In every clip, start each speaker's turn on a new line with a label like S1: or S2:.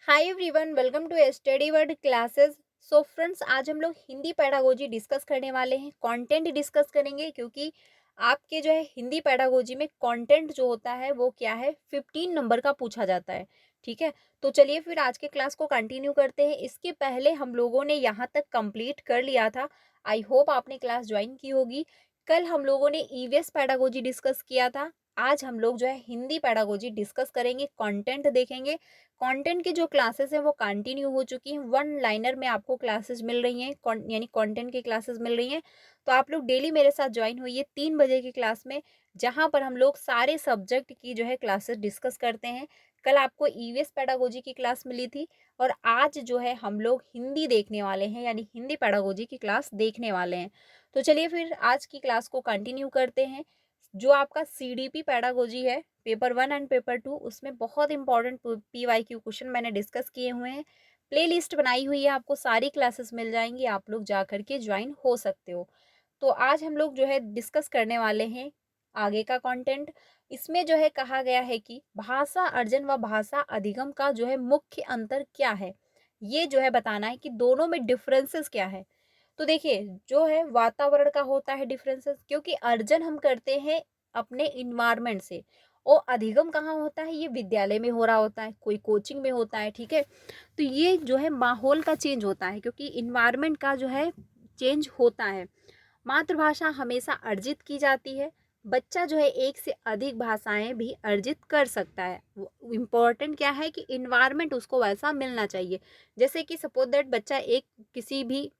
S1: Hi everyone, welcome to study word classes. So friends, आज हम लोग हिंदी पेडागोजी डिस्कस करने वाले हैं। कंटेंट डिस्कस करेंगे क्योंकि आपके जो है हिंदी पेडागोजी में कंटेंट जो होता है वो क्या है, 15 नंबर का पूछा जाता है। ठीक है, तो चलिए फिर आज के क्लास को कंटिन्यू करते हैं। इसके पहले हम लोगों ने यहाँ तक कंप्लीट कर लिया था। आई होप आपने क्लास ज्वाइन की होगी। कल हम लोगों ने ईवीएस पेडागोजी डिस्कस किया था। आज हम लोग जो है हिंदी पेडागोजी डिस्कस करेंगे, कंटेंट देखेंगे। कंटेंट की जो क्लासेस हैं वो कंटिन्यू हो चुकी हैं। वन लाइनर में आपको क्लासेस मिल रही हैं, यानी कंटेंट की क्लासेस मिल रही हैं। तो आप लोग डेली मेरे साथ ज्वाइन होइए 3 बजे की क्लास में, जहां पर हम लोग सारे सब्जेक्ट की जो है क्लासेस डिस्कस करते हैं। कल आपको ईवीएस पेडागोजी की क्लास मिली थी और आज जो है हम लोग हिंदी देखने वाले हैं, यानी हिंदी पेडागोजी की क्लास देखने वाले हैं। तो चलिए फिर आज की क्लास को कंटिन्यू करते हैं। जो आपका सीडीपी पेडागोजी है, पेपर 1 एंड पेपर 2, उसमें बहुत इंपॉर्टेंट पीवाईक्यू क्वेश्चन मैंने डिस्कस किए हुए हैं। प्ले लिस्ट बनाई हुई है, आपको सारी क्लासेस मिल जाएंगी, आप लोग जा करके ज्वाइन हो सकते हो। तो आज हम लोग जो है डिस्कस करने वाले हैं आगे का कंटेंट। इसमें जो है कहा गया है कि भाषा अर्जन व भाषा अधिगम का जो है मुख्य अंतर क्या है, ये जो है बताना है कि दोनों में डिफरेंसेस क्या है। तो देखिए, जो है वातावरण का होता है डिफरेंसेस, क्योंकि अर्जन हम करते हैं अपने इन्वायरमेंट से, और अधिगम कहाँ होता है, ये विद्यालय में हो रहा होता है, कोई कोचिंग में होता है। ठीक है, तो ये जो है माहौल का चेंज होता है, क्योंकि इन्वायरमेंट का जो है चेंज होता है। मातृभाषा हमेशा अर्जित की जाती है। बच्चा जो है एक से अधिक भाषाएं भी अर्जित कर सकता है। इम्पोर्टेंट क्या है कि इन्वायरमेंट उसको वैसा मिलना चाहिए। जैसे कि सपोज दैट बच्चा एक किसी भी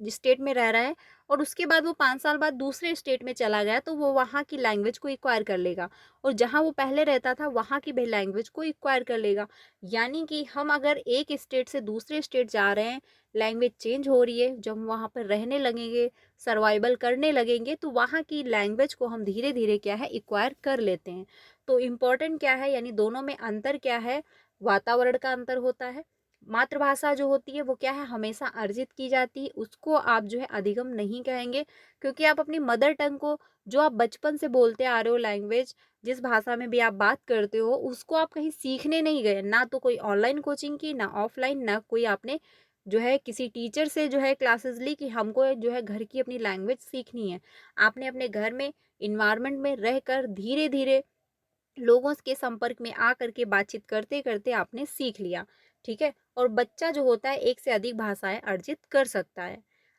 S1: स्टेट में रह रहा है और उसके बाद वो 5 साल बाद दूसरे स्टेट में चला गया, तो वो वहाँ की लैंग्वेज को एक्वायर कर लेगा, और जहाँ वो पहले रहता था वहाँ की भी लैंग्वेज को एक्वायर कर लेगा। यानी कि हम अगर एक स्टेट से दूसरे स्टेट जा रहे हैं, लैंग्वेज चेंज हो रही है, जब हम वहाँ पर रहने लगेंगे, सर्वाइवल करने लगेंगे, तो वहाँ की लैंग्वेज को हम धीरे धीरे क्या है, एक्वायर कर लेते हैं। तो इम्पोर्टेंट क्या है, यानी दोनों में अंतर क्या है, वातावरण का अंतर होता है। मातृभाषा जो होती है वो क्या है, हमेशा अर्जित की जाती है, उसको आप जो है अधिगम नहीं कहेंगे, क्योंकि आप अपनी मदर टंग को, जो आप बचपन से बोलते आ रहे हो लैंग्वेज, जिस भाषा में भी आप बात करते हो, उसको आप कहीं सीखने नहीं गए, ना तो कोई ऑनलाइन कोचिंग की, ना ऑफलाइन, ना कोई आपने जो है किसी टीचर से जो है क्लासेस ली कि हमको जो है घर की अपनी लैंग्वेज सीखनी है। आपने अपने घर में इन्वायरमेंट में रहकर धीरे धीरे लोगों के संपर्क में आ करके बातचीत करते करते आपने सीख लिया। ठीक है, और बच्चा जो होता है एक से अधिक भाषाएं अर्जित कर सकता है।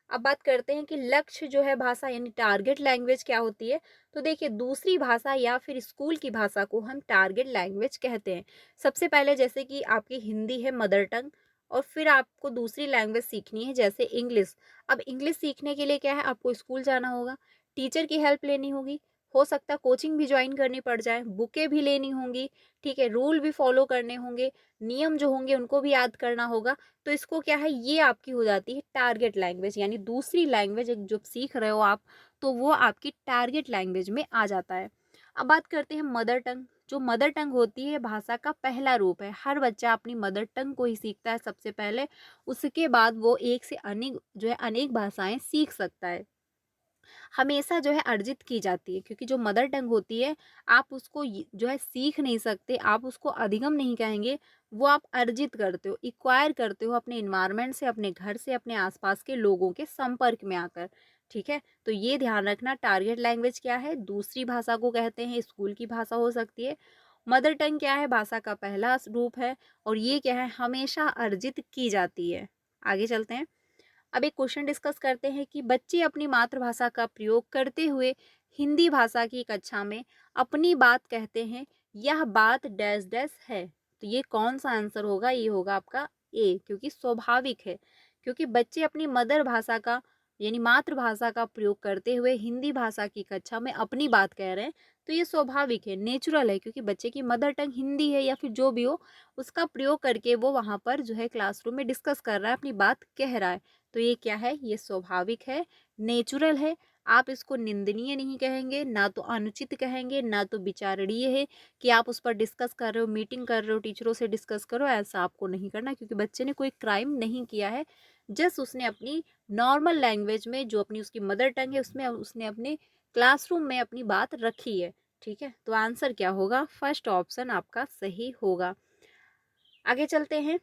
S1: अब बात करते हैं कि लक्ष्य जो है भाषा, यानी टारगेट लैंग्वेज क्या होती है। तो देखिए, दूसरी भाषा या फिर स्कूल की भाषा को हम टारगेट लैंग्वेज कहते हैं। सबसे पहले जैसे कि आपकी हिंदी है मदर टंग, और फिर आपको दूसरी लैंग्वेज सीखनी है जैसे इंग्लिश। अब इंग्लिश सीखने के लिए क्या है, आपको स्कूल जाना होगा, टीचर की हेल्प लेनी होगी, हो सकता है कोचिंग भी ज्वाइन करनी पड़ जाए, बुकें भी लेनी होंगी। ठीक है, रूल भी फॉलो करने होंगे, नियम जो होंगे उनको भी याद करना होगा। तो इसको क्या है, ये आपकी हो जाती है टारगेट लैंग्वेज, यानी दूसरी लैंग्वेज जो सीख रहे हो आप, तो वो आपकी टारगेट लैंग्वेज में आ जाता है। अब बात करते हैं मदर टंग। जो मदर टंग होती है भाषा का पहला रूप है। हर बच्चा अपनी मदर टंग को ही सीखता है सबसे पहले, उसके बाद वो एक से अनेक जो है अनेक भाषाएं सीख सकता है। हमेशा जो है अर्जित की जाती है, क्योंकि जो मदर टंग होती है, आप उसको जो है सीख नहीं सकते, आप उसको अधिगम नहीं कहेंगे, वो आप अर्जित करते हो, इक्वायर करते हो अपने इन्वायरमेंट से, अपने घर से, अपने आसपास के लोगों के संपर्क में आकर। ठीक है, तो ये ध्यान रखना, टारगेट लैंग्वेज क्या है, दूसरी भाषा को कहते हैं, स्कूल की भाषा हो सकती है। मदर टंग क्या है, भाषा का पहला रूप है, और ये क्या है, हमेशा अर्जित की जाती है। आगे चलते हैं। अब एक क्वेश्चन डिस्कस करते हैं कि बच्चे अपनी मातृभाषा का प्रयोग करते हुए हिंदी भाषा की कक्षा में अपनी बात कहते हैं, यह बात डैश डैश है। तो ये कौन सा आंसर होगा, ये होगा आपका ए, क्योंकि स्वाभाविक है। क्योंकि बच्चे अपनी मदर भाषा का, यानी मातृभाषा का प्रयोग करते हुए हिंदी भाषा की कक्षा में अपनी बात कह रहे हैं, तो ये स्वाभाविक है, नेचुरल है, क्योंकि बच्चे की मदर टंग हिंदी है या फिर जो भी हो, उसका प्रयोग करके वो वहाँ पर जो है क्लासरूम में डिस्कस कर रहा है, अपनी बात कह रहा है। तो ये क्या है, ये स्वाभाविक है, नेचुरल है। आप इसको निंदनीय नहीं कहेंगे, ना तो अनुचित कहेंगे, ना तो विचारणीय है कि आप उस पर डिस्कस कर रहे हो, मीटिंग कर रहे हो, टीचरों से डिस्कस करो, ऐसा आपको नहीं करना, क्योंकि बच्चे ने कोई क्राइम नहीं किया है। जस्ट उसने अपनी नॉर्मल लैंग्वेज में, जो अपनी उसकी मदर टंग है, उसमें उसने अपने क्लासरूम में अपनी बात रखी है। ठीक है, तो आंसर क्या होगा, फर्स्ट ऑप्शन आपका सही होगा। आगे चलते हैं।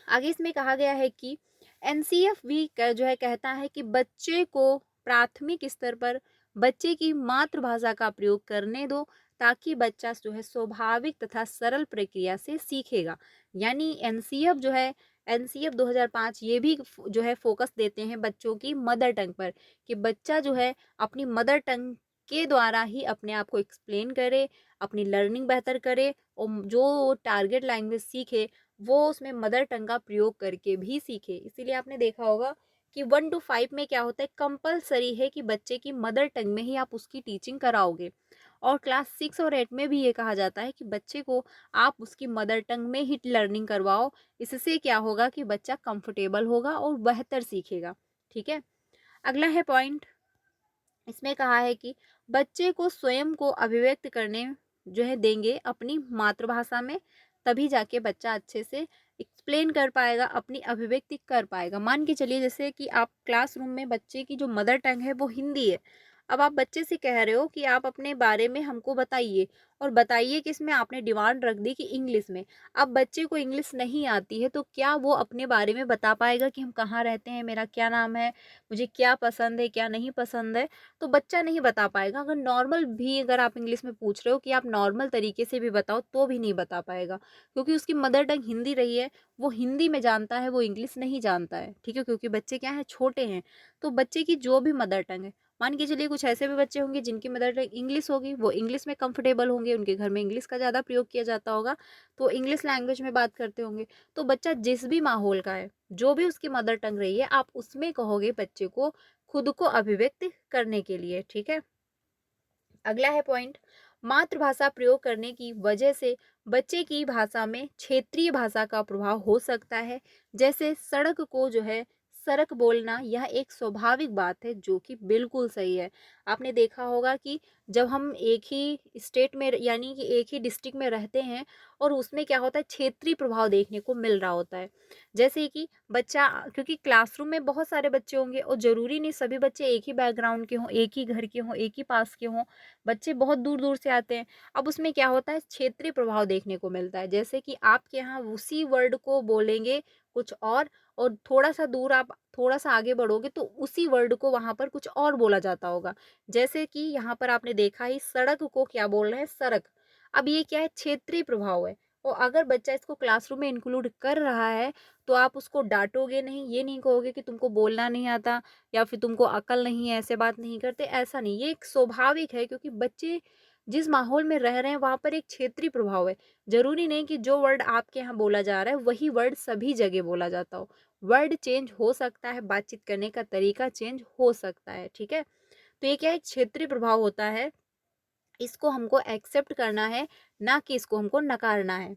S1: आगे इसमें कहा गया है कि एनसीएफ भी जो है कहता है कि बच्चे को प्राथमिक स्तर पर बच्चे की मातृभाषा का प्रयोग करने दो, ताकि बच्चा जो है स्वाभाविक तथा सरल प्रक्रिया से सीखेगा। यानी एनसीएफ जो है, एनसीएफ 2005 ये भी जो है फोकस देते हैं बच्चों की मदर टंग पर, कि बच्चा जो है अपनी मदर टंग के द्वारा ही अपने आप को एक्सप्लेन करे, अपनी लर्निंग बेहतर करे, और जो टारगेट लैंग्वेज सीखे वो उसमें मदर टंग का प्रयोग करके भी सीखे। इसीलिए आपने देखा होगा कि 1 to 5 में क्या होता है, कंपलसरी है कि बच्चे की मदर टंग में ही आप उसकी टीचिंग कराओगे। और क्लास 6 और 8 में भी ये कहा जाता है कि बच्चे को आप उसकी मदर टंग में ही लर्निंग करवाओ। इससे क्या होगा कि बच्चा कंफर्टेबल होगा और बेहतर सीखेगा। ठीक है, अगला है पॉइंट, इसमें कहा है कि बच्चे को स्वयं को अभिव्यक्त करने जो है देंगे अपनी मातृभाषा में, तभी जाके बच्चा अच्छे से एक्सप्लेन कर पाएगा, अपनी अभिव्यक्ति कर पाएगा। मान के चलिए जैसे कि आप क्लासरूम में बच्चे की जो मदर टंग है वो हिंदी है, अब आप बच्चे से कह रहे हो कि आप अपने बारे में हमको बताइए, और बताइए किस में, आपने डिमांड रख दी कि इंग्लिश में। अब बच्चे को इंग्लिश नहीं आती है तो क्या वो अपने बारे में बता पाएगा कि हम कहाँ रहते हैं, मेरा क्या नाम है, मुझे क्या पसंद है क्या नहीं पसंद है? तो बच्चा नहीं बता पाएगा। अगर नॉर्मल भी अगर आप इंग्लिश में पूछ रहे हो कि आप नॉर्मल तरीके से भी बताओ तो भी नहीं बता पाएगा, क्योंकि उसकी मदर टंग हिंदी रही है, वो हिंदी में जानता है, वो इंग्लिश नहीं जानता है। ठीक है, क्योंकि बच्चे क्या है, छोटे हैं। तो बच्चे की जो भी मदर टंग है, मान के चलिए कुछ ऐसे भी बच्चे होंगे जिनकी मदर टंग इंग्लिश होगी, वो इंग्लिश में कंफर्टेबल होंगे, उनके घर में इंग्लिश का ज़्यादा प्रयोग किया जाता होगा, तो इंग्लिश लैंग्वेज में बात करते होंगे। तो बच्चा जिस भी माहौल का है, जो भी उसकी मदर टंग रही है, आप उसमें कहोगे बच्चे को खुद को अभिव्यक्त करने के लिए। ठीक है, अगला है पॉइंट, मातृभाषा प्रयोग करने की वजह से बच्चे की भाषा में क्षेत्रीय भाषा का प्रभाव हो सकता है। जैसे सड़क को जो है सड़क बोलना, यह एक स्वाभाविक बात है जो कि बिल्कुल सही है। आपने देखा होगा कि जब हम एक ही स्टेट में यानी कि एक ही डिस्ट्रिक्ट में रहते हैं, और उसमें क्या होता है, क्षेत्रीय प्रभाव देखने को मिल रहा होता है। जैसे कि बच्चा, क्योंकि क्लासरूम में बहुत सारे बच्चे होंगे और ज़रूरी नहीं सभी बच्चे एक ही बैकग्राउंड के हों, एक ही घर के हों, एक ही पास के हों, बच्चे बहुत दूर दूर से आते हैं। अब उसमें क्या होता है, क्षेत्रीय प्रभाव देखने को मिलता है। जैसे कि आपके यहाँ उसी वर्ड को बोलेंगे कुछ और थोड़ा सा दूर आप थोड़ा सा आगे बढ़ोगे तो उसी वर्ड को वहां पर कुछ और बोला जाता होगा। जैसे कि यहाँ पर आपने देखा ही, सड़क को क्या बोल रहे हैं, सड़क। अब ये क्या है, क्षेत्रीय प्रभाव है। और अगर बच्चा इसको क्लासरूम में इंक्लूड कर रहा है तो आप उसको डांटोगे नहीं, ये नहीं कहोगे कि तुमको बोलना नहीं आता या फिर तुमको अकल नहीं है, ऐसे बात नहीं करते, ऐसा नहीं। ये एक स्वाभाविक है, क्योंकि बच्चे जिस माहौल में रह रहे हैं वहां पर एक क्षेत्रीय प्रभाव है। जरूरी नहीं कि जो वर्ड आपके यहाँ बोला जा रहा है वही वर्ड सभी जगह बोला जाता हो। वर्ड चेंज हो सकता है, बातचीत करने का तरीका चेंज हो सकता है। ठीक है, तो ये क्या है, क्षेत्रीय प्रभाव होता है, इसको हमको एक्सेप्ट करना है, ना कि इसको हमको नकारना है।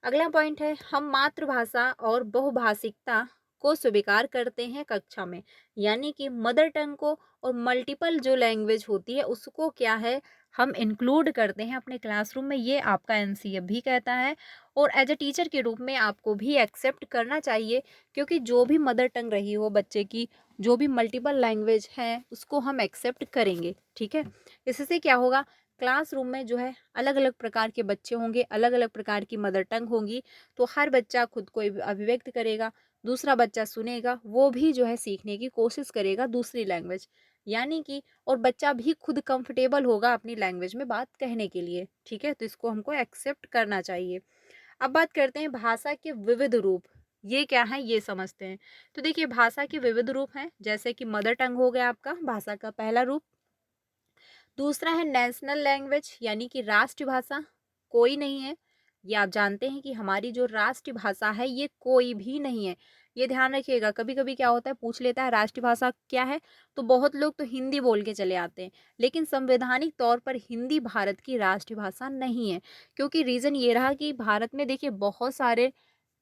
S1: अगला पॉइंट है, हम मातृभाषा और बहुभाषिकता को स्वीकार करते हैं कक्षा में। यानी कि मदर टंग को और मल्टीपल जो लैंग्वेज होती है उसको क्या है, हम इंक्लूड करते हैं अपने क्लासरूम में, ये आपका एनसीएफ भी कहता है। और एज अ टीचर के रूप में आपको भी एक्सेप्ट करना चाहिए, क्योंकि जो भी मदर टंग रही हो बच्चे की, जो भी मल्टीपल लैंग्वेज है उसको हम एक्सेप्ट करेंगे। ठीक है, इससे क्या होगा, क्लासरूम में जो है अलग अलग प्रकार के बच्चे होंगे, अलग अलग प्रकार की मदर टंग होंगी, तो हर बच्चा खुद को अभिव्यक्त करेगा, दूसरा बच्चा सुनेगा, वो भी जो है सीखने की कोशिश करेगा दूसरी लैंग्वेज। यानी कि और बच्चा भी खुद कंफर्टेबल होगा अपनी लैंग्वेज में बात कहने के लिए। ठीक है, तो इसको हमको एक्सेप्ट करना चाहिए। अब बात करते हैं भाषा के विविध रूप, ये क्या है ये समझते हैं। तो देखिए, भाषा के विविध रूप हैं, जैसे कि मदर टंग हो गया आपका भाषा का पहला रूप। दूसरा है नेशनल लैंग्वेज, यानी कि राष्ट्रभाषा, कोई नहीं है। ये आप जानते हैं कि हमारी जो राष्ट्रभाषा है ये कोई भी नहीं है। ये ध्यान रखिएगा, कभी कभी क्या होता है, पूछ लेता है राष्ट्रभाषा क्या है, तो बहुत लोग तो हिंदी बोल के चले आते हैं, लेकिन संवैधानिक तौर पर हिंदी भारत की राष्ट्रभाषा नहीं है। क्योंकि रीजन ये रहा कि भारत में देखिए बहुत सारे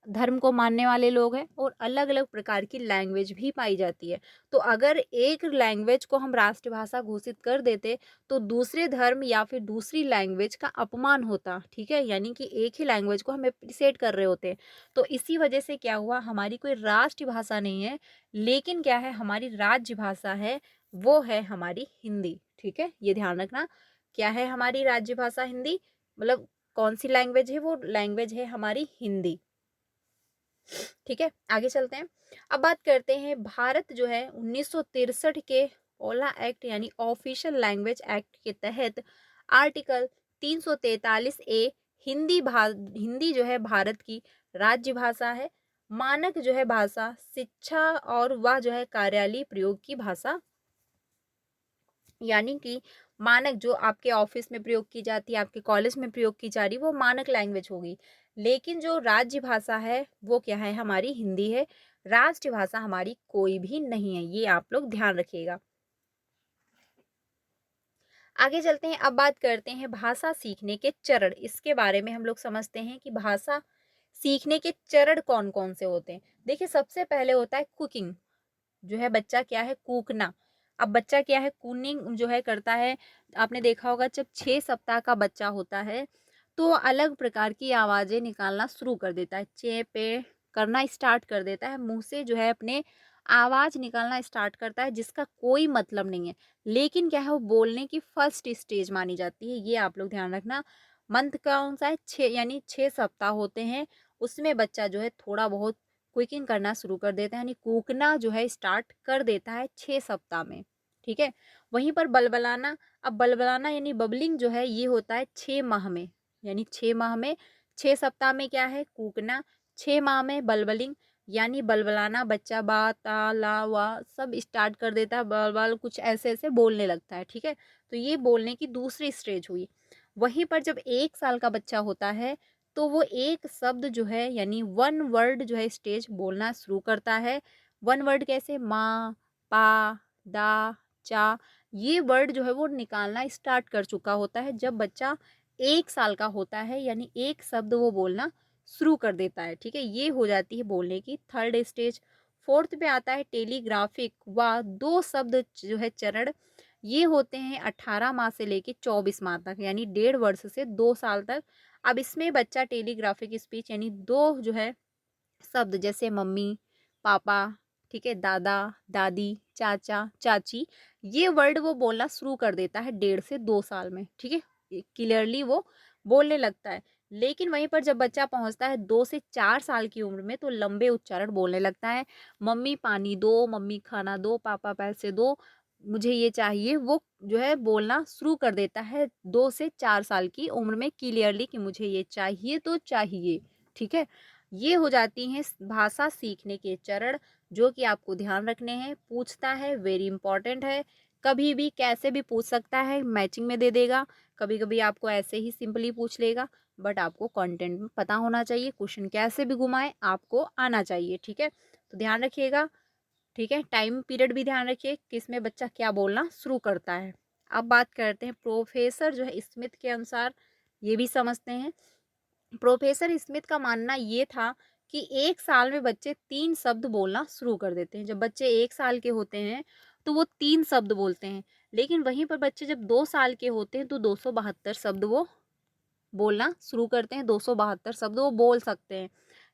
S1: धर्म को मानने वाले लोग हैं और अलग अलग प्रकार की लैंग्वेज भी पाई जाती है। तो अगर एक लैंग्वेज को हम राष्ट्रभाषा घोषित कर देते तो दूसरे धर्म या फिर दूसरी लैंग्वेज का अपमान होता। ठीक है, यानी कि एक ही लैंग्वेज को हम अप्रिशिएट कर रहे होते। तो इसी वजह से क्या हुआ, हमारी कोई राष्ट्रभाषा नहीं है, लेकिन क्या है, हमारी राज्य भाषा है, वो है हमारी हिंदी। ठीक है, ये ध्यान रखना, क्या है हमारी राज्य भाषा, हिंदी। मतलब कौन सी लैंग्वेज है, वो लैंग्वेज है हमारी हिंदी। ठीक है, आगे चलते हैं। अब बात करते हैं, भारत जो है 1963 के ओला एक्ट यानी ऑफिशियल लैंग्वेज एक्ट के तहत आर्टिकल 343 ए हिंदी जो है भारत की राज्य भाषा है, मानक जो है भाषा, शिक्षा और वह जो है कार्यालय प्रयोग की भाषा, यानी कि मानक जो आपके ऑफिस में प्रयोग की जाती है, आपके कॉलेज में प्रयोग की जा रही, वो मानक लैंग्वेज होगी। लेकिन जो राज्य भाषा है वो क्या है, हमारी हिंदी है। राष्ट्र भाषा हमारी कोई भी नहीं है, ये आप लोग ध्यान रखिएगा। आगे चलते हैं, अब बात करते हैं भाषा सीखने के चरण। इसके बारे में हम लोग समझते हैं कि भाषा सीखने के चरण कौन कौन से होते हैं। देखिए, सबसे पहले होता है कुकिंग, जो है बच्चा क्या है, कूकना। अब बच्चा क्या है, कूनिंग जो है करता है। आपने देखा होगा जब 6 सप्ताह का बच्चा होता है तो अलग प्रकार की आवाजें निकालना शुरू कर देता है, चे पे करना स्टार्ट कर देता है, मुंह से जो है अपने आवाज निकालना स्टार्ट करता है, जिसका कोई मतलब नहीं है। लेकिन क्या है, वो बोलने की फर्स्ट स्टेज मानी जाती है, ये आप लोग ध्यान रखना। मंथ कौन सा है, 6, यानी 6 सप्ताह होते हैं, उसमें बच्चा जो है थोड़ा बहुत कुकिंग करना शुरू कर देता है, यानी कूकना जो है स्टार्ट कर देता है 6 सप्ताह में। ठीक है, वहीं पर बलबलाना, अब बलबलाना यानी बबलिंग जो है ये होता है 6 माह में, यानी 6 माह में। 6 सप्ताह में क्या है, कूकना। 6 माह में बलबलिंग, यानी बलबलाना, बच्चा बा ता ला वा सब स्टार्ट कर देता है, बल बल कुछ ऐसे ऐसे बोलने लगता है। ठीक है, तो ये बोलने की दूसरी स्टेज हुई। वहीं पर जब 1 साल का बच्चा होता है तो वो एक शब्द जो है यानी वन वर्ड जो है स्टेज बोलना शुरू करता है। वन वर्ड कैसे, माँ, पा, दा, चा, ये वर्ड जो है वो निकालना स्टार्ट कर चुका होता है जब बच्चा 1 साल का होता है, यानी एक शब्द वो बोलना शुरू कर देता है। ठीक है, ये हो जाती है बोलने की थर्ड स्टेज। फोर्थ पे आता है टेलीग्राफिक व 2 शब्द जो है चरण। ये होते हैं 18 माह से लेके 24 माह तक, यानी 1.5 वर्ष से 2 साल तक। अब इसमें बच्चा टेलीग्राफिक स्पीच यानी 2 जो है शब्द जैसे मम्मी, पापा, ठीक है, दादा, दादी, चाचा, चाची, ये वर्ड वो बोलना शुरू कर देता है 1.5 से 2 साल में। ठीक है, क्लियरली वो बोलने लगता है। लेकिन वहीं पर जब बच्चा पहुंचता है 2 से 4 साल की उम्र में तो लंबे उच्चारण बोलने लगता है। मम्मी पानी दो, मम्मी खाना दो, पापा पैसे दो, मुझे ये चाहिए, वो जो है बोलना शुरू कर देता है 2 से 4 साल की उम्र में क्लियरली कि मुझे ये चाहिए तो चाहिए। ठीक है, ये हो जाती हैं भाषा सीखने के चरण, जो कि आपको ध्यान रखने हैं। पूछता है, वेरी इंपॉर्टेंट है, कभी भी कैसे भी पूछ सकता है, मैचिंग में दे देगा, कभी कभी आपको ऐसे ही सिंपली पूछ लेगा। बट आपको कंटेंट में पता होना चाहिए, क्वेश्चन कैसे भी घुमाए आपको आना चाहिए। ठीक है, तो ध्यान रखिएगा। ठीक है, टाइम पीरियड भी ध्यान रखिए किसमें बच्चा क्या बोलना शुरू करता है। अब बात करते हैं प्रोफेसर जो है स्मिथ के अनुसार, ये भी समझते हैं। प्रोफेसर स्मिथ का मानना ये था कि 1 साल में बच्चे 3 शब्द बोलना शुरू कर देते हैं। जब बच्चे 1 साल के होते हैं तो वो 3 शब्द बोलते हैं, लेकिन वहीं पर बच्चे जब 2 साल के होते हैं तो 272 शब्द वो बोलना शुरू करते हैं। 272 शब्द वो बोल सकते हैं,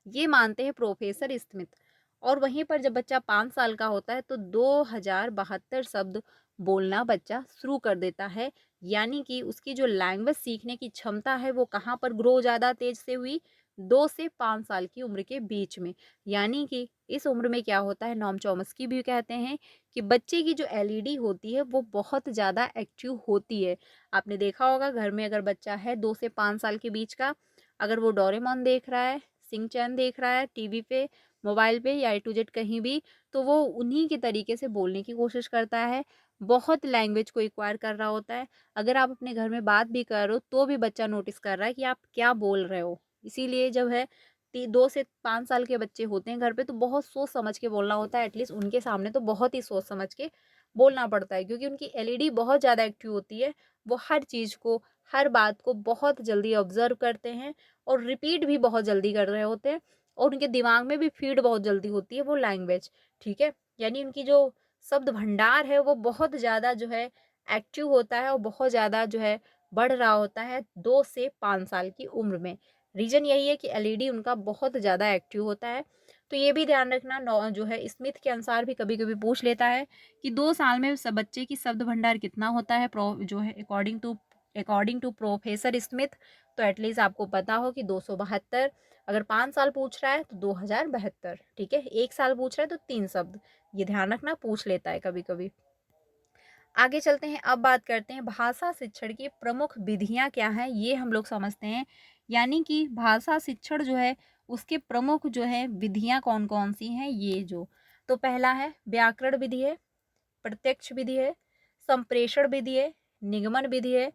S1: ये मानते हैं प्रोफेसर स्मिथ। और वहीं पर जब बच्चा 5 साल का होता है तो 2072 शब्द बोलना बच्चा शुरू कर देता है। यानी कि उसकी जो लैंग्वेज सीखने की क्षमता है वो कहाँ पर ग्रो ज़्यादा तेज से हुई, 2 से 5 साल की उम्र के बीच में। यानी कि इस उम्र में क्या होता है, नॉम चॉम्स्की भी कहते हैं कि बच्चे की जो एलईडी होती है वो बहुत ज़्यादा एक्टिव होती है। आपने देखा होगा घर में अगर बच्चा है 2 से 5 साल के बीच का, अगर वो डोरेमोन देख रहा है, सिंह चैन देख रहा है टीवी पे, मोबाइल पे या A to Z कहीं भी, तो वो उन्हीं के तरीके से बोलने की कोशिश करता है, बहुत लैंग्वेज को एक्वायर कर रहा होता है। अगर आप अपने घर में बात भी कर रहे हो तो भी बच्चा नोटिस कर रहा है कि आप क्या बोल रहे हो। इसीलिए जब है 2 से 5 साल के बच्चे होते हैं घर पे तो बहुत सोच समझ के बोलना होता है। एटलीस्ट उनके सामने तो बहुत ही सोच समझ के बोलना पड़ता है, क्योंकि उनकी एलईडी बहुत ज़्यादा एक्टिव होती है। वो हर चीज़ को, हर बात को बहुत जल्दी ऑब्जर्व करते हैं और रिपीट भी बहुत जल्दी कर रहे होते हैं, और उनके दिमाग में भी फीड बहुत जल्दी होती है वो लैंग्वेज। ठीक है, यानी उनकी जो शब्द भंडार है वो बहुत ज़्यादा जो है एक्टिव होता है और बहुत ज़्यादा जो है बढ़ रहा होता है 2 से 5 साल की उम्र में। रीज़न यही है कि एलईडी उनका बहुत ज़्यादा एक्टिव होता है। तो ये भी ध्यान रखना, जो है स्मिथ के अनुसार भी कभी कभी पूछ लेता है कि 2 साल में सब बच्चे की शब्द भंडार कितना होता है, जो है अकॉर्डिंग टू प्रोफेसर स्मिथ। तो एटलीस्ट आपको पता हो कि 272, अगर 5 साल पूछ रहा है तो 2072, ठीक है। 1 साल पूछ रहा है तो 3 शब्द, ये ध्यान रखना, पूछ लेता है कभी कभी। आगे चलते हैं, अब बात करते हैं भाषा शिक्षण की प्रमुख विधियां क्या हैं, ये हम लोग समझते हैं। यानी कि भाषा शिक्षण जो है उसके प्रमुख जो है विधियां कौन कौन सी हैं, ये जो, तो पहला है व्याकरण विधि है, प्रत्यक्ष विधि है, संप्रेषण विधि है, निगमन विधि है,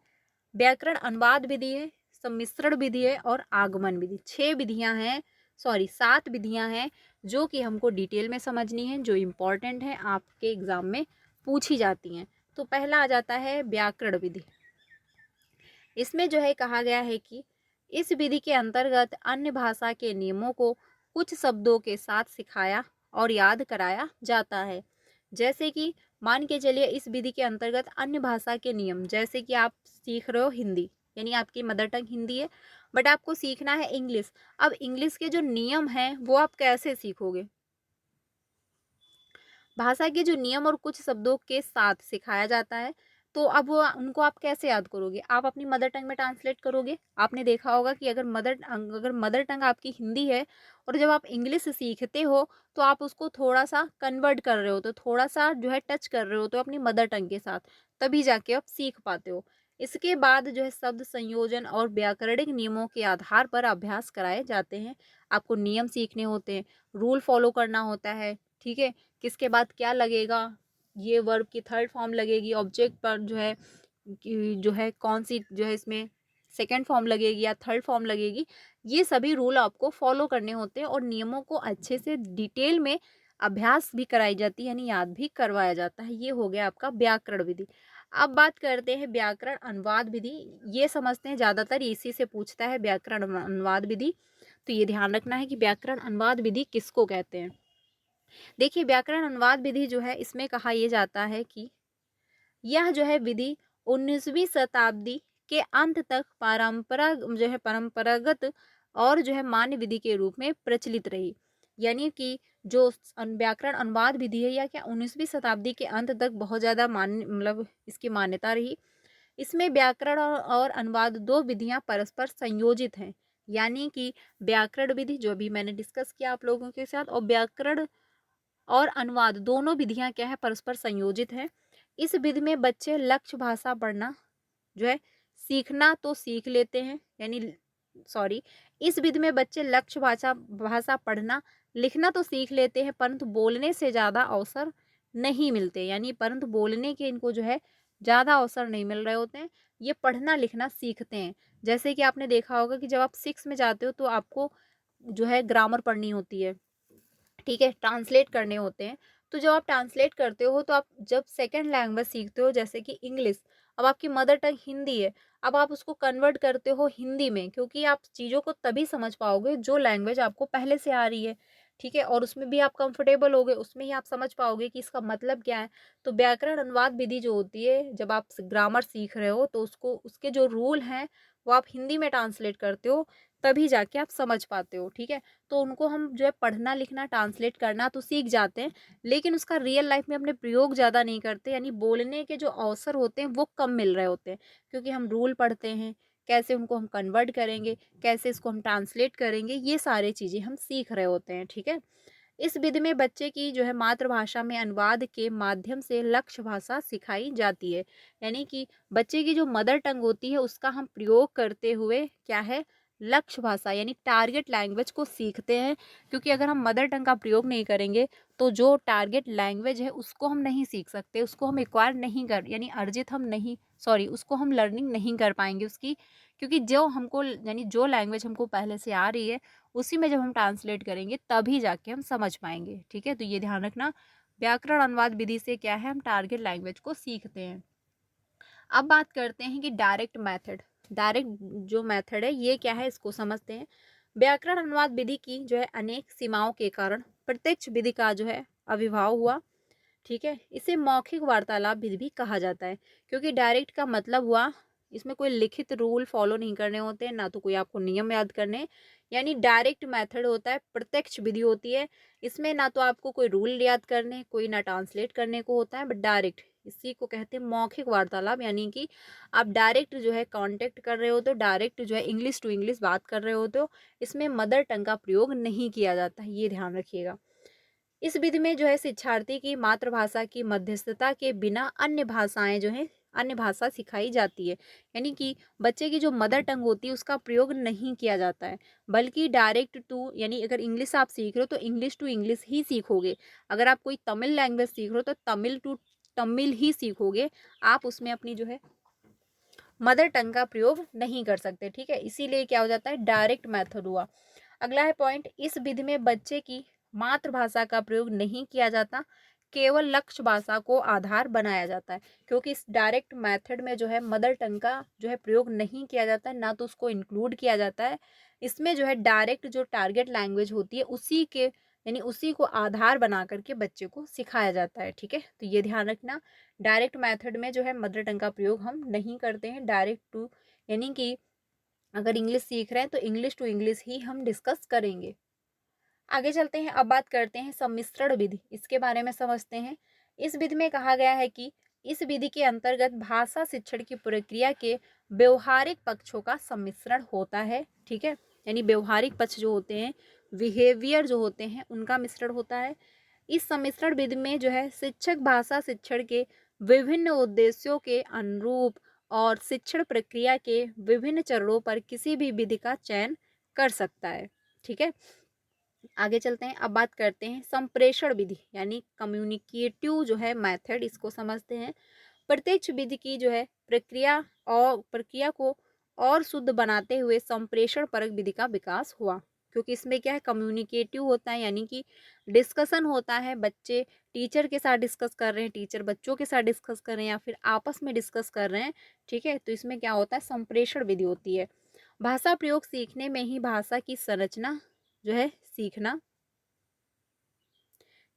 S1: व्याकरण अनुवाद विधि है, सम्मिश्रण विधि है और आगमन विधि। 6 विधियां हैं, सॉरी 7 विधियां हैं जो कि हमको डिटेल में समझनी है, जो इम्पोर्टेंट है, आपके एग्जाम में पूछी जाती हैं। तो पहला आ जाता है व्याकरण विधि। इसमें जो है कहा गया है कि इस विधि के अंतर्गत अन्य भाषा के नियमों को कुछ शब्दों के साथ सिखाया और याद कराया जाता है। जैसे कि मान के चलिए इस विधि के अंतर्गत अन्य भाषा के नियम, जैसे कि आप सीख रहे हो हिंदी, यानी आपकी मदर टंग हिंदी है, बट आपको सीखना है इंग्लिश। अब इंग्लिश के जो नियम हैं वो आप कैसे सीखोगे? भाषा के जो नियम और कुछ शब्दों के साथ सिखाया जाता है, तो अब वो उनको आप कैसे याद करोगे? आप अपनी मदर टंग में ट्रांसलेट करोगे। आपने देखा होगा कि अगर मदर टंग आपकी हिंदी है और जब आप इंग्लिश सीखते हो तो आप उसको थोड़ा सा कन्वर्ट कर रहे हो, तो थोड़ा सा जो है टच कर रहे हो तो अपनी मदर टंग के साथ, तभी जाके आप सीख पाते हो। इसके बाद जो है शब्द संयोजन और व्याकरणिक नियमों के आधार पर अभ्यास कराए जाते हैं। आपको नियम सीखने होते हैं, रूल फॉलो करना होता है, ठीक है। किसके बाद क्या लगेगा, ये वर्ब की थर्ड फॉर्म लगेगी, ऑब्जेक्ट पर जो है जो है कौन सी जो है इसमें सेकंड फॉर्म लगेगी या थर्ड फॉर्म लगेगी, ये सभी रूल आपको फॉलो करने होते हैं और नियमों को अच्छे से डिटेल में अभ्यास भी कराई जाती है, यानी याद भी करवाया जाता है। ये हो गया आपका व्याकरण विधि। अब बात करते हैं व्याकरण अनुवाद विधि। ये समझते हैं, ज़्यादातर इसी से पूछता है व्याकरण अनुवाद विधि। तो ये ध्यान रखना है कि व्याकरण अनुवाद विधि किसको कहते हैं। देखिए व्याकरण अनुवाद विधि जो है इसमें कहा यह जाता है कि यह जो है विधि 19वीं शताब्दी के अंत तक परंपरागत और जो है मान्य विधि के रूप में प्रचलित रही। यानी कि जो व्याकरण अनुवाद विधि है या क्या 19वीं शताब्दी के अंत तक बहुत ज़्यादा मान्य, मतलब इसकी मान्यता रही। इसमें व्याकरण और अनुवाद दो विधियां परस्पर संयोजित हैं। यानी कि व्याकरण विधि जो भी मैंने डिस्कस किया आप लोगों के साथ, और व्याकरण और अनुवाद दोनों विधियां क्या है, परस्पर संयोजित है। इस विधि में बच्चे लक्ष्य भाषा पढ़ना जो है सीखना तो सीख लेते हैं, यानी सॉरी, इस विधि में बच्चे लक्ष्य भाषा भाषा पढ़ना लिखना तो सीख लेते हैं, परंतु बोलने से ज़्यादा अवसर नहीं मिलते, यानी परंतु बोलने के इनको जो है ज़्यादा अवसर नहीं मिल रहे होते हैं। ये पढ़ना लिखना सीखते हैं। जैसे कि आपने देखा होगा कि जब आप 6 में जाते हो तो आपको जो है ग्रामर पढ़नी होती है, ठीक है, ट्रांसलेट करने होते हैं। तो जब आप ट्रांसलेट करते हो तो आप जब सेकंड लैंग्वेज सीखते हो, जैसे कि इंग्लिश, अब आपकी मदर टंग हिंदी है, अब आप उसको कन्वर्ट करते हो हिंदी में, क्योंकि आप चीज़ों को तभी समझ पाओगे जो लैंग्वेज आपको पहले से आ रही है, ठीक है, और उसमें भी आप कंफर्टेबल होगे, उसमें ही आप समझ पाओगे कि इसका मतलब क्या है। तो व्याकरण अनुवाद विधि जो होती है, जब आप ग्रामर सीख रहे हो तो उसको उसके जो रूल हैं वो आप हिंदी में ट्रांसलेट करते हो, तभी जाके आप समझ पाते हो, ठीक है। तो उनको हम जो है पढ़ना लिखना ट्रांसलेट करना तो सीख जाते हैं, लेकिन उसका रियल लाइफ में अपने प्रयोग ज़्यादा नहीं करते, यानी बोलने के जो अवसर होते हैं वो कम मिल रहे होते हैं, क्योंकि हम रूल पढ़ते हैं, कैसे उनको हम कन्वर्ट करेंगे, कैसे इसको हम ट्रांसलेट करेंगे, ये सारी चीज़ें हम सीख रहे होते हैं, ठीक है। इस विधि में बच्चे की जो है मातृभाषा में अनुवाद के माध्यम से लक्ष्य भाषा सिखाई जाती है। यानी कि बच्चे की जो मदर टंग होती है उसका हम प्रयोग करते हुए क्या है, लक्ष्य भाषा यानी टारगेट लैंग्वेज को सीखते हैं। क्योंकि अगर हम मदर टंग का प्रयोग नहीं करेंगे तो जो टारगेट लैंग्वेज है उसको हम नहीं सीख सकते, उसको हम एक्वायर नहीं कर, यानी अर्जित हम नहीं, सॉरी, उसको हम लर्निंग नहीं कर पाएंगे उसकी। क्योंकि जो हमको यानी जो लैंग्वेज हमको पहले से आ रही है उसी में जब हम ट्रांसलेट करेंगे तभी जाके हम समझ पाएंगे, ठीक है। तो ये ध्यान रखना, व्याकरण अनुवाद विधि से क्या है, हम टारगेट लैंग्वेज को सीखते हैं। अब बात करते हैं कि डायरेक्ट मेथड। डायरेक्ट जो मेथड है ये क्या है, इसको समझते हैं। व्याकरण अनुवाद विधि की जो है अनेक सीमाओं के कारण प्रत्यक्ष विधि का जो है आविर्भाव हुआ, ठीक है। इसे मौखिक वार्तालाप विधि भी कहा जाता है, क्योंकि डायरेक्ट का मतलब हुआ इसमें कोई लिखित रूल फॉलो नहीं करने होते हैं, ना तो कोई आपको नियम याद करने हैं। यानी डायरेक्ट मेथड होता है, प्रत्यक्ष विधि होती है। इसमें ना तो आपको कोई रूल याद करने, कोई ना ट्रांसलेट करने को होता है, बट डायरेक्ट इसी को कहते हैं मौखिक वार्तालाप, यानी कि आप डायरेक्ट जो है कांटेक्ट कर रहे होते हो, डायरेक्ट जो है इंग्लिश टू इंग्लिश बात कर रहे होते हो, इसमें मदर टंग का प्रयोग नहीं किया जाता है, ये ध्यान रखिएगा। इस विधि में जो है शिक्षार्थी की मातृभाषा की मध्यस्थता के बिना अन्य भाषाएं जो है अन्य भाषा सिखाई जाती है, यानी कि बच्चे की जो मदर टंग होती है उसका प्रयोग नहीं किया जाता है, बल्कि डायरेक्ट टू, यानी अगर इंग्लिश आप सीख रहे हो तो इंग्लिश टू इंग्लिश ही सीखोगे। अगर आप कोई तमिल लैंग्वेज सीख रहे हो तो तमिल टू तमिल ही सीखोगे, आप उसमें अपनी जो है मदर टंग का प्रयोग नहीं कर सकते, ठीक है। इसीलिए क्या हो जाता है, डायरेक्ट मेथड हुआ। अगला है पॉइंट, इस विधि में बच्चे की मातृभाषा का प्रयोग नहीं किया जाता, केवल लक्ष्य भाषा को आधार बनाया जाता है, क्योंकि इस डायरेक्ट मेथड में जो है मदर टंग का जो है प्रयोग नहीं किया जाता है, ना तो उसको इंक्लूड किया जाता है। इसमें जो है डायरेक्ट जो टारगेट लैंग्वेज होती है उसी के, यानी उसी को आधार बना करके बच्चे को सिखाया जाता है, ठीक है। तो ये ध्यान रखना, डायरेक्ट मेथड में जो है मदर टंग का प्रयोग हम नहीं करते हैं, डायरेक्ट टू, यानी कि अगर इंग्लिश सीख रहे हैं तो इंग्लिश टू इंग्लिश ही हम डिस्कस करेंगे। आगे चलते हैं, अब बात करते हैं सम्मिश्रण विधि, इसके बारे में समझते हैं। इस विधि में कहा गया है कि इस विधि के अंतर्गत भाषा शिक्षण की प्रक्रिया के व्यवहारिक पक्षों का सम्मिश्रण होता है, ठीक है। यानी व्यवहारिक पक्ष जो होते हैं, बिहेवियर जो होते हैं, उनका मिश्रण होता है। इस सम्मिश्रण विधि में जो है शिक्षक भाषा शिक्षण के विभिन्न उद्देश्यों के अनुरूप और शिक्षण प्रक्रिया के विभिन्न चरणों पर किसी भी विधि का चयन कर सकता है, ठीक है। आगे चलते हैं, अब बात करते हैं संप्रेषण विधि, यानी कम्युनिकेटिव जो है मेथड, इसको समझते हैं। प्रत्यक्ष विधि की जो है प्रक्रिया को और शुद्ध बनाते हुए संप्रेषण परक विधि का विकास हुआ, क्योंकि इसमें क्या है, कम्युनिकेटिव होता है, यानी कि डिस्कशन होता है, बच्चे टीचर के साथ डिस्कस कर रहे हैं, टीचर बच्चों के साथ डिस्कस कर रहे हैं, या फिर आपस में डिस्कस कर रहे हैं, ठीक है। तो इसमें क्या होता है, संप्रेषण विधि होती है। भाषा प्रयोग सीखने में ही भाषा की संरचना जो है सीखना,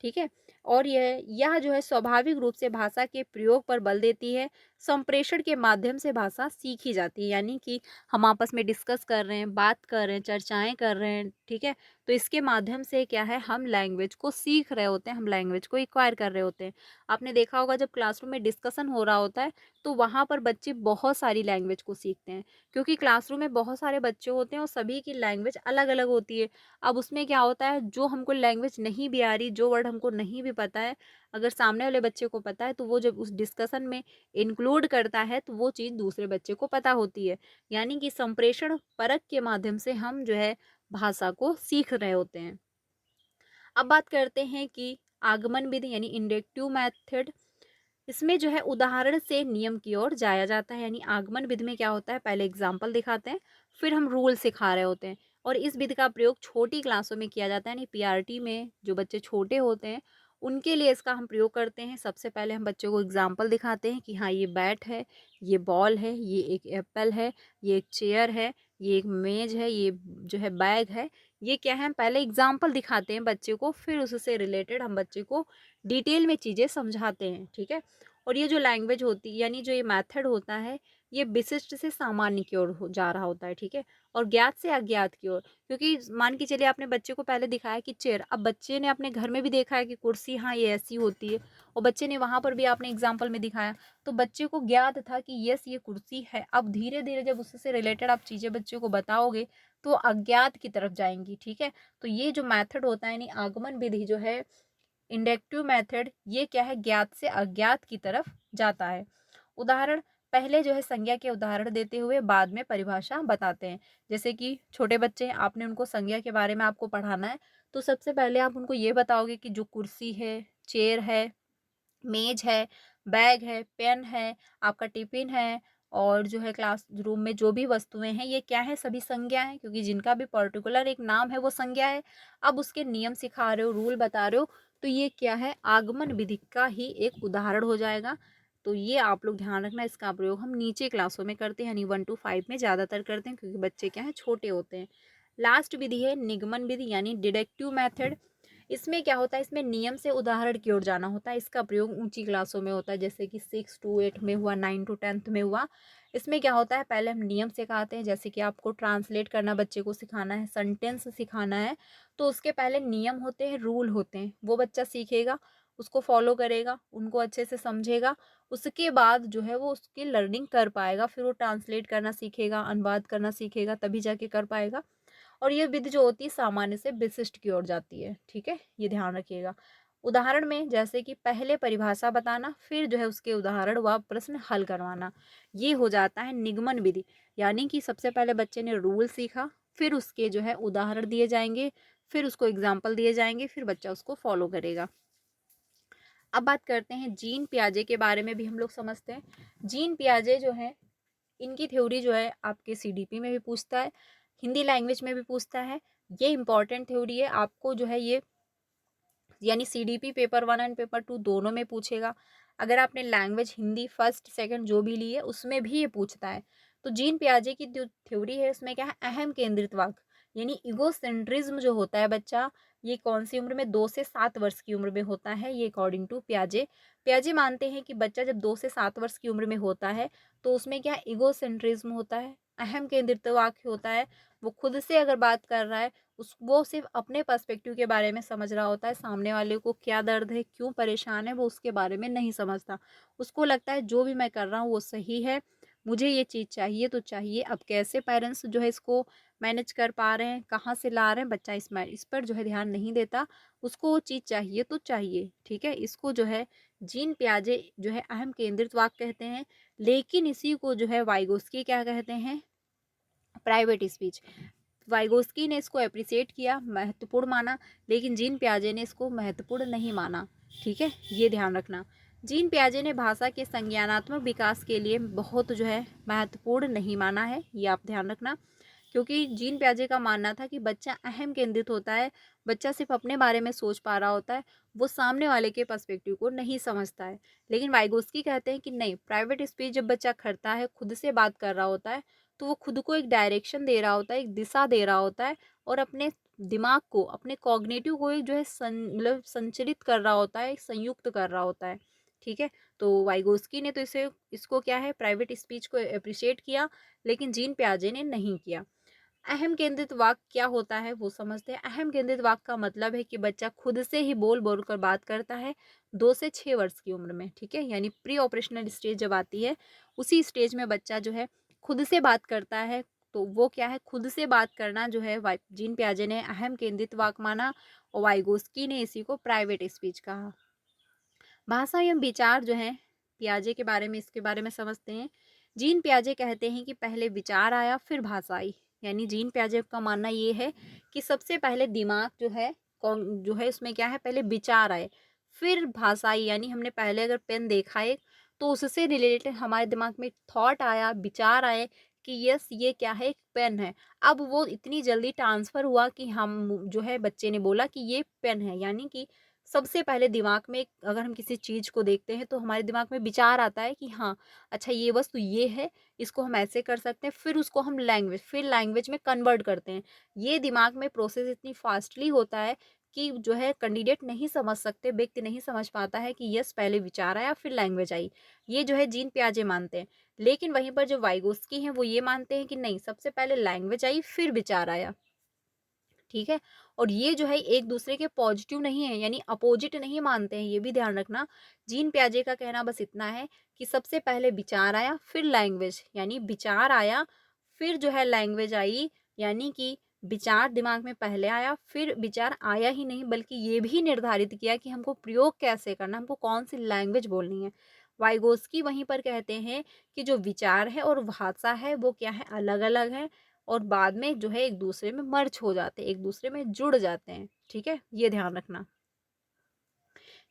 S1: ठीक है। और यह जो है स्वाभाविक रूप से भाषा के प्रयोग पर बल देती है। संप्रेषण के माध्यम से भाषा सीखी जाती है, यानी कि हम आपस में डिस्कस कर रहे हैं, बात कर रहे हैं, चर्चाएं कर रहे हैं, ठीक है। तो इसके माध्यम से क्या है, हम लैंग्वेज को सीख रहे होते हैं, हम लैंग्वेज को एक्वायर कर रहे होते हैं। आपने देखा होगा जब क्लासरूम में डिस्कशन हो रहा होता है तो वहाँ पर बच्चे बहुत सारी लैंग्वेज को सीखते हैं, क्योंकि क्लासरूम में बहुत सारे बच्चे होते हैं और सभी की लैंग्वेज अलग अलग होती है। अब उसमें क्या होता है, जो हमको लैंग्वेज नहीं भी आ रही, जो वर्ड हमको नहीं भी पता है, अगर सामने वाले बच्चे को पता है तो वो जब उस डिस्कशन में इंक्लूड करता है तो वो चीज़ दूसरे बच्चे को पता होती है। यानी कि संप्रेषण परख के माध्यम से हम जो है भाषा को सीख रहे होते हैं। अब बात करते हैं कि आगमन विधि, यानी इंडक्टिव मेथड। इसमें जो है उदाहरण से नियम की ओर जाया जाता है, यानी आगमन विधि में क्या होता है, पहले एग्जाम्पल दिखाते हैं, फिर हम रूल सिखा रहे होते हैं। और इस विधि का प्रयोग छोटी क्लासों में किया जाता है, यानी पीआरटी में जो बच्चे छोटे होते हैं उनके लिए इसका हम प्रयोग करते हैं। सबसे पहले हम बच्चों को एग्जाम्पल दिखाते हैं कि हाँ ये बैट है, ये बॉल है, ये एक एप्पल है, ये एक चेयर है, ये एक मेज है, ये जो है बैग है, ये क्या है, हम पहले एग्जाम्पल दिखाते हैं बच्चे को, फिर उससे रिलेटेड हम बच्चे को डिटेल में चीज़ें समझाते हैं, ठीक है। और ये जो लैंग्वेज होती है, यानी जो ये मेथड होता है, ये विशिष्ट से सामान्य की ओर जा रहा होता है, ठीक है, और ज्ञात से अज्ञात की ओर। क्योंकि मान के चलिए आपने बच्चे को पहले दिखाया कि चेयर, अब बच्चे ने अपने घर में भी देखा है कि कुर्सी, हाँ ये ऐसी होती है, और बच्चे ने वहाँ पर भी आपने एग्जाम्पल में दिखाया, तो बच्चे को ज्ञात था कि यस ये कुर्सी है। अब धीरे धीरे जब उससे रिलेटेड आप चीज़ें बच्चे को बताओगे तो अज्ञात की तरफ जाएंगी, ठीक है। तो ये जो मेथड होता है, यानी आगमन विधि जो है, इंडक्टिव मेथड, ये क्या है, ज्ञात से अज्ञात की तरफ जाता है। उदाहरण, पहले जो है संज्ञा के उदाहरण देते हुए बाद में परिभाषा बताते हैं। जैसे कि छोटे बच्चे हैं, आपने उनको संज्ञा के बारे में आपको पढ़ाना है, तो सबसे पहले आप उनको ये बताओगे कि जो कुर्सी है, चेयर है, मेज है, बैग है, पेन है, आपका टिफिन है, और जो है क्लास रूम में जो भी वस्तुएं हैं, ये क्या है, सभी संज्ञा है, क्योंकि जिनका भी पर्टिकुलर एक नाम है वो संज्ञा है। अब उसके नियम सिखा रहे हो, रूल बता रहे हो, तो ये क्या है, आगमन विधि का ही एक उदाहरण हो जाएगा। तो ये आप लोग ध्यान रखना, इसका प्रयोग हम नीचे क्लासों में करते हैं, यानी 1 to 5 में ज़्यादातर करते हैं, क्योंकि बच्चे क्या है, छोटे होते हैं। लास्ट विधि है निगमन विधि, यानी डिडक्टिव मेथड। इसमें क्या होता है, इसमें नियम से उदाहरण की ओर जाना होता है। इसका प्रयोग ऊंची क्लासों में होता है, जैसे कि 6 to 8 में हुआ, 9 to 10 में हुआ। इसमें क्या होता है, पहले हम नियम सिखाते हैं, जैसे कि आपको ट्रांसलेट करना बच्चे को सिखाना है, सेंटेंस सिखाना है, तो उसके पहले नियम होते हैं, रूल होते हैं, वो बच्चा सीखेगा। उसको फॉलो करेगा, उनको अच्छे से समझेगा, उसके बाद जो है वो उसकी लर्निंग कर पाएगा। फिर वो ट्रांसलेट करना सीखेगा, अनुवाद करना सीखेगा, तभी जाके कर पाएगा। और ये विधि जो होती है सामान्य से विशिष्ट की ओर जाती है। ठीक है, ये ध्यान रखिएगा। उदाहरण में जैसे कि पहले परिभाषा बताना, फिर जो है उसके उदाहरण व प्रश्न हल करवाना, ये हो जाता है निगमन विधि। यानी कि सबसे पहले बच्चे ने रूल सीखा, फिर उसके जो है उदाहरण दिए जाएंगे, फिर उसको एग्जाम्पल दिए जाएंगे, फिर बच्चा उसको फॉलो करेगा। अब बात करते हैं जीन पियाजे के बारे में भी हम लोग समझते हैं। जीन पियाजे जो है, इनकी थ्योरी जो है आपके सीडीपी में भी पूछता है, हिंदी लैंग्वेज में भी पूछता है। ये इंपॉर्टेंट थ्योरी है, आपको जो है ये यानी सीडीपी पेपर 1 एंड पेपर 2 दोनों में पूछेगा। अगर आपने लैंग्वेज हिंदी फर्स्ट सेकंड जो भी ली है उसमें भी ये पूछता है। तो जीन पियाजे की जो थ्योरी है उसमें क्या है, अहम केंद्रित वाक यानी इगोसेंट्रिज्म जो होता है बच्चा, ये कौन सी उम्र में, 2 से 7 वर्ष की उम्र में होता है, ये अकॉर्डिंग टू पियाजे। पियाजे मानते हैं कि बच्चा जब 2 से 7 वर्ष की उम्र में होता है तो उसमें क्या इगोसेंट्रिज्म होता है, अहम केंद्रित वाक्य होता है। वो खुद से अगर बात कर रहा है, उस वो सिर्फ अपने पर्सपेक्टिव के बारे में समझ रहा होता है, सामने वाले को क्या दर्द है, क्यों परेशान है, वो उसके बारे में नहीं समझता। उसको लगता है जो भी मैं कर रहा हूँ वो सही है, मुझे ये चीज़ चाहिए तो चाहिए। अब कैसे पेरेंट्स जो है इसको मैनेज कर पा रहे हैं, कहाँ से ला रहे हैं, बच्चा इस पर जो है ध्यान नहीं देता। उसको वो चीज़ चाहिए तो चाहिए। ठीक है, इसको जो है जीन पियाजे जो है अहम केंद्रित वाक्य कहते हैं। लेकिन इसी को जो है वाइगोस्की क्या कहते हैं, प्राइवेट स्पीच। वाइगोस्की ने इसको अप्रिसिएट किया, महत्वपूर्ण माना, लेकिन जीन पियाजे ने इसको महत्वपूर्ण नहीं माना। ठीक है, ये ध्यान रखना। जीन पियाजे ने भाषा के संज्ञानात्मक विकास के लिए बहुत जो है महत्वपूर्ण नहीं माना है, ये आप ध्यान रखना। क्योंकि जीन पियाजे का मानना था कि बच्चा अहम केंद्रित होता है, बच्चा सिर्फ अपने बारे में सोच पा रहा होता है, वो सामने वाले के पर्सपेक्टिव को नहीं समझता है। लेकिन वाइगोस्की कहते हैं कि नहीं, प्राइवेट स्पीच जब बच्चा करता है, खुद से बात कर रहा होता है, तो वो खुद को एक डायरेक्शन दे रहा होता है, एक दिशा दे रहा होता है, और अपने दिमाग को, अपने कॉग्निटिव को एक जो है मतलब संचलित कर रहा होता है, एक संयुक्त कर रहा होता है। ठीक है, तो वाइगोस्की ने तो इसको क्या है, प्राइवेट स्पीच को अप्रिशिएट किया, लेकिन जीन पियाजे ने नहीं किया। अहम केंद्रित वाक्य क्या होता है वो समझते हैं। अहम केंद्रित वाक्य का मतलब है कि बच्चा खुद से ही बोल बोल कर बात करता है 2 से 6 वर्ष की उम्र में। ठीक है, यानी प्री ऑपरेशनल स्टेज जब आती है, उसी स्टेज में बच्चा जो है खुद से बात करता है। तो वो क्या है, खुद से बात करना जो है जीन पियाजे ने अहम केंद्रित वाक्य माना, और वाइगोस्की ने इसी को प्राइवेट स्पीच कहा। भाषा एवं विचार जो है, पियाजे के बारे में, इसके बारे में समझते हैं। जीन पियाजे कहते हैं कि पहले विचार आया फिर भाषा आई। यानी जीन पियाजे का मानना ये है कि सबसे पहले दिमाग जो है, कौन जो है उसमें क्या है, पहले विचार आए फिर भाषा आई। यानी हमने पहले अगर पेन देखा है तो उससे रिलेटेड हमारे दिमाग में थॉट आया, विचार आए कि यस ये क्या है, एक पेन है। अब वो इतनी जल्दी ट्रांसफर हुआ कि हम जो है, बच्चे ने बोला कि ये पेन है। यानी कि सबसे पहले दिमाग में अगर हम किसी चीज़ को देखते हैं तो हमारे दिमाग में विचार आता है कि हाँ, अच्छा ये वस्तु ये है, इसको हम ऐसे कर सकते हैं, फिर उसको हम लैंग्वेज में कन्वर्ट करते हैं। ये दिमाग में प्रोसेस इतनी फास्टली होता है कि जो है कैंडिडेट नहीं समझ सकते, व्यक्ति नहीं समझ पाता है कि यस पहले विचार आया फिर लैंग्वेज आई। ये जो है जीन पियाजे मानते हैं। लेकिन वहीं पर जो वाइगोस्की हैं वो ये मानते हैं कि नहीं, सबसे पहले लैंग्वेज आई फिर विचार आया। ठीक है, और ये जो है एक दूसरे के पॉजिटिव नहीं है, यानी अपोजिट नहीं मानते हैं, ये भी ध्यान रखना। जीन पियाजे का कहना बस इतना है कि सबसे पहले विचार आया फिर लैंग्वेज, यानी विचार आया फिर जो है लैंग्वेज आई। यानी कि विचार दिमाग में पहले आया, फिर विचार आया ही नहीं बल्कि ये भी निर्धारित किया कि हमको प्रयोग कैसे करना, हमको कौन सी लैंग्वेज बोलनी है। वाइगोस्की वहीं पर कहते हैं कि जो विचार है और भाषा है वो क्या है, अलग अलग है, और बाद में जो है एक दूसरे में मर्ज हो जाते हैं, एक दूसरे में जुड़ जाते हैं। ठीक है, ये ध्यान रखना।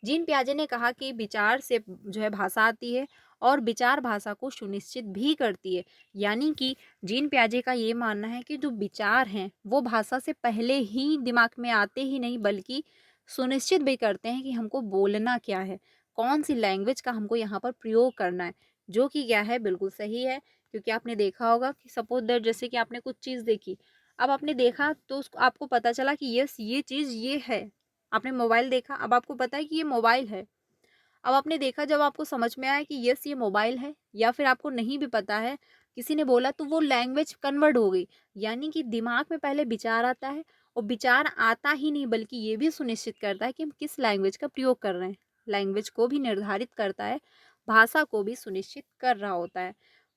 S1: जीन पियाजे ने कहा कि विचार से जो है भाषा आती है, और विचार भाषा को सुनिश्चित भी करती है। यानी कि जीन पियाजे का ये मानना है कि जो विचार हैं वो भाषा से पहले ही दिमाग में आते ही नहीं बल्कि सुनिश्चित भी करते हैं कि हमको बोलना क्या है, कौन सी लैंग्वेज का हमको यहाँ पर प्रयोग करना है। जो कि क्या है, बिल्कुल सही है। क्योंकि आपने देखा होगा कि सपोज दैट जैसे कि आपने कुछ चीज़ देखी, अब आपने देखा तो उसको आपको पता चला कि यस ये चीज़ ये है। आपने मोबाइल देखा, अब आपको पता है कि ये मोबाइल है। अब आपने देखा, जब आपको समझ में आया कि यस ये मोबाइल है, या फिर आपको नहीं भी पता है, किसी ने बोला, तो वो लैंग्वेज कन्वर्ट हो गई। यानी कि दिमाग में पहले विचार आता है, और विचार आता ही नहीं बल्कि ये भी सुनिश्चित करता है कि हम किस लैंग्वेज का प्रयोग कर रहे हैं। लैंग्वेज को भी निर्धारित करता है, भाषा को भी सुनिश्चित कर रहा होता है।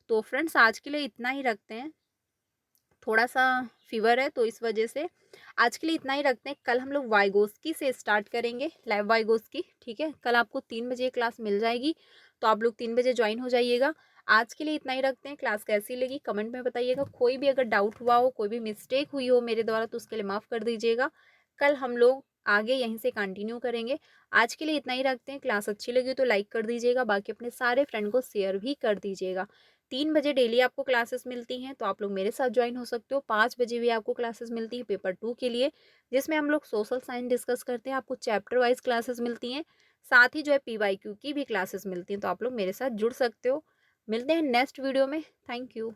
S1: तो फ्रेंड्स आज के लिए इतना ही रखते हैं, थोड़ा सा फीवर है तो इस वजह से आज के लिए इतना ही रखते हैं। कल हम लोग वाइगोस्की से स्टार्ट करेंगे, लैब वाइगोस्की, ठीक है। कल आपको 3 बजे क्लास मिल जाएगी, तो आप लोग 3 बजे ज्वाइन हो जाइएगा। आज के लिए इतना ही रखते हैं। क्लास कैसी लगी कमेंट में बताइएगा। कोई भी अगर डाउट हुआ हो, कोई भी मिस्टेक हुई हो मेरे द्वारा, तो उसके लिए माफ़ कर दीजिएगा। कल हम लोग आगे यहीं से कंटिन्यू करेंगे। आज के लिए इतना ही रखते हैं। क्लास अच्छी लगी तो लाइक कर दीजिएगा, बाकी अपने सारे फ्रेंड को शेयर भी कर दीजिएगा। 3 बजे डेली आपको क्लासेस मिलती हैं, तो आप लोग मेरे साथ ज्वाइन हो सकते हो। 5 बजे भी आपको क्लासेस मिलती है पेपर 2 के लिए, जिसमें हम लोग सोशल साइंस डिस्कस करते हैं। आपको चैप्टर वाइज क्लासेस मिलती हैं, साथ ही जो है PYQ की भी क्लासेस मिलती हैं, तो आप लोग मेरे साथ जुड़ सकते हो। मिलते हैं नेक्स्ट वीडियो में। Thank you.